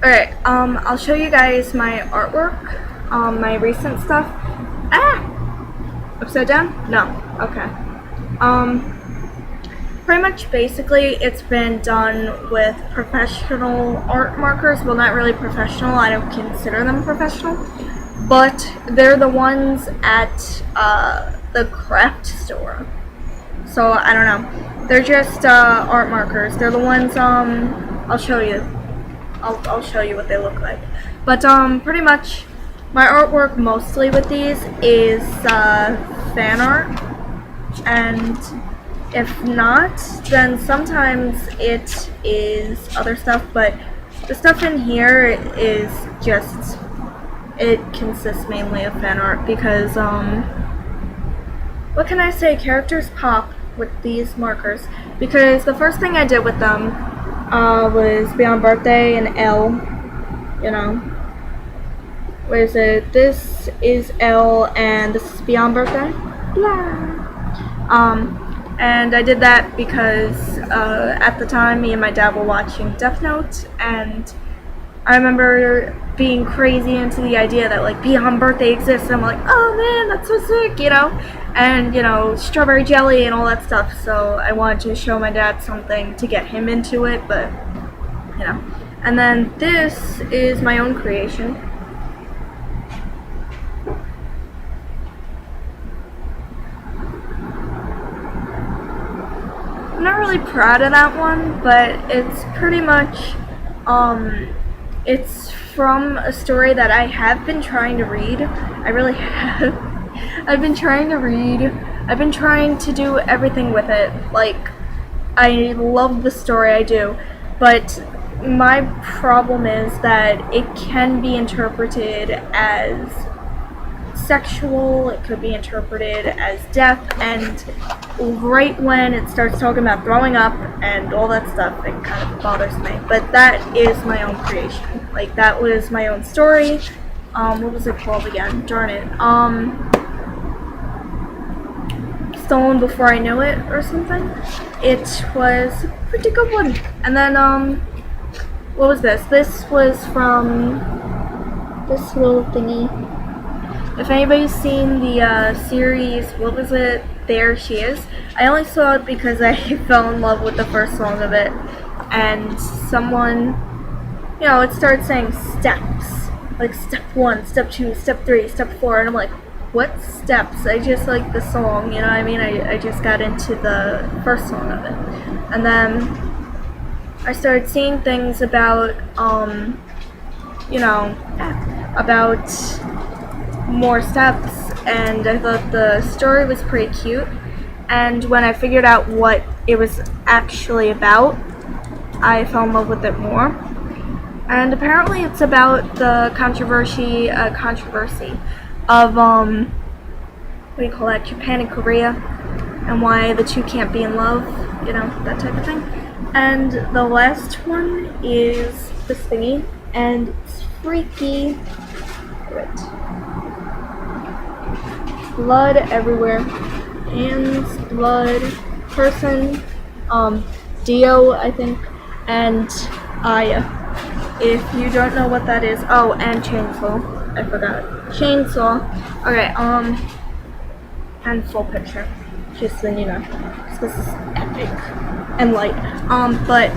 Alright, I'll show you guys my artwork, my recent stuff. Upside down? No. Okay. Pretty much basically it's been done with professional art markers. Well, not really professional, I don't consider them professional, but they're the ones at the craft store. So I don't know. They're just art markers. They're the ones I'll show you. I'll show you what they look like. But pretty much my artwork mostly with these is fan art, and if not, then sometimes it is other stuff, but the stuff in here is just, it consists mainly of fan art because what can I say, characters pop with these markers, because the first thing I did with them was Beyond Birthday and L, you know. Where is it? This is L and this is Beyond Birthday. Blah. And I did that because at the time me and my dad were watching Death Note, and I remember being crazy into the idea that like Beyond Birthday exists, and I'm like, oh man, that's so sick, you know, and you know, strawberry jelly and all that stuff. So I wanted to show my dad something to get him into it, but you know. And then this is my own creation. I'm not really proud of that one, but it's pretty much it's from a story that I have been trying to read. I really have. I've been trying to read. I've been trying to do everything with it. Like, I love the story, I do. But my problem is that it can be interpreted as sexual, it could be interpreted as death, and right when it starts talking about throwing up and all that stuff, it kind of bothers me. But that is my own creation. Like, that was my own story. What was it called again? Darn it. Stolen Before I Knew It or something. It was a pretty good one. And then, what was this? This was from this little thingy. If anybody's seen the series, what was it? There She Is. I only saw it because I fell in love with the first song of it, and someone, you know, it started saying steps, like step 1, step 2, step 3, step 4, and I'm like, what steps? I just like the song, you know what I mean? I just got into the first song of it, and then I started seeing things about, you know, about more steps, and I thought the story was pretty cute, and when I figured out what it was actually about, I fell in love with it more. And apparently it's about the controversy of what do you call that, Japan and Korea, and why the two can't be in love, you know, that type of thing. And the last one is this thingy, and it's freaky. Wait. Blood everywhere. Hands, blood, person, Dio, I think, and Aya. If you don't know what that is, oh, and chainsaw. I forgot. Chainsaw. Okay, and full picture. Just then you know. This is epic and light. But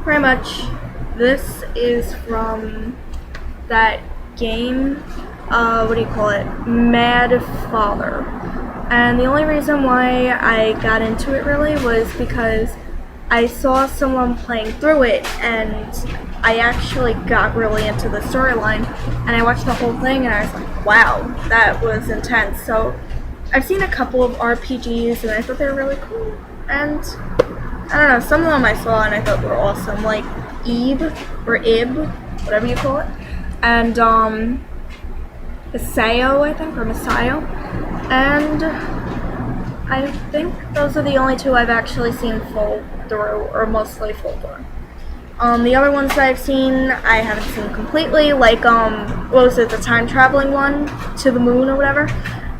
pretty much this is from that game, what do you call it? Mad Father. And the only reason why I got into it really was because I saw someone playing through it, and I actually got really into the storyline, and I watched the whole thing, and I was like, wow, that was intense. So I've seen a couple of RPGs, and I thought they were really cool, and I don't know, some of them I saw and I thought were awesome, like Eve, or Ib, whatever you call it, and Masayo, I think, or Masayo, and I think those are the only two I've actually seen full through, or mostly full through. The other ones that I've seen, I haven't seen completely, like, what was it, the time traveling one, to the moon or whatever.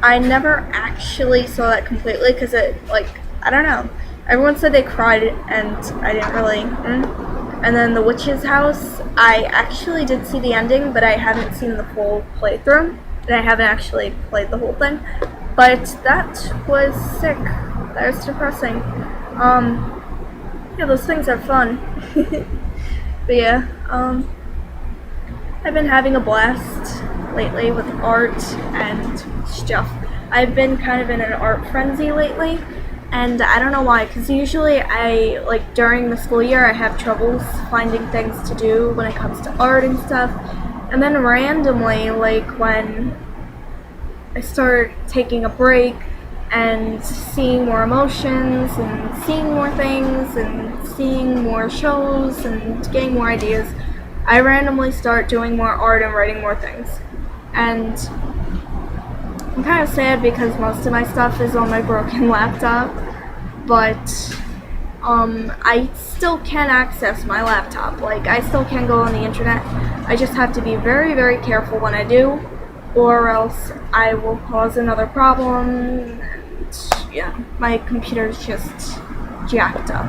I never actually saw that completely, because it, like, I don't know, everyone said they cried, and I didn't really, And then the witch's house, I actually did see the ending, but I haven't seen the full playthrough, and I haven't actually played the whole thing. But that was sick. That was depressing. Yeah, those things are fun. But yeah, I've been having a blast lately with art and stuff. I've been kind of in an art frenzy lately, and I don't know why, because usually during the school year I have troubles finding things to do when it comes to art and stuff, and then randomly, like when I start taking a break and seeing more emotions and seeing more things and seeing more shows and getting more ideas, I randomly start doing more art and writing more things. And I'm kind of sad because most of my stuff is on my broken laptop, but I still can access my laptop. Like, I still can go on the internet. I just have to be very, very careful when I do, or else I will cause another problem. And yeah, my computer's just jacked up.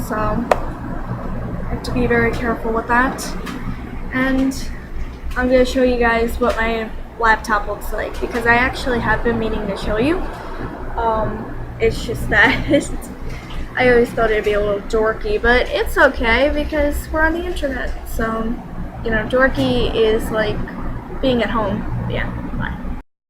So I have to be very careful with that. And I'm going to show you guys what my laptop looks like, because I actually have been meaning to show you. It's just that I always thought it'd be a little dorky, but it's okay because we're on the internet. So, you know, dorky is like being at home. Yeah.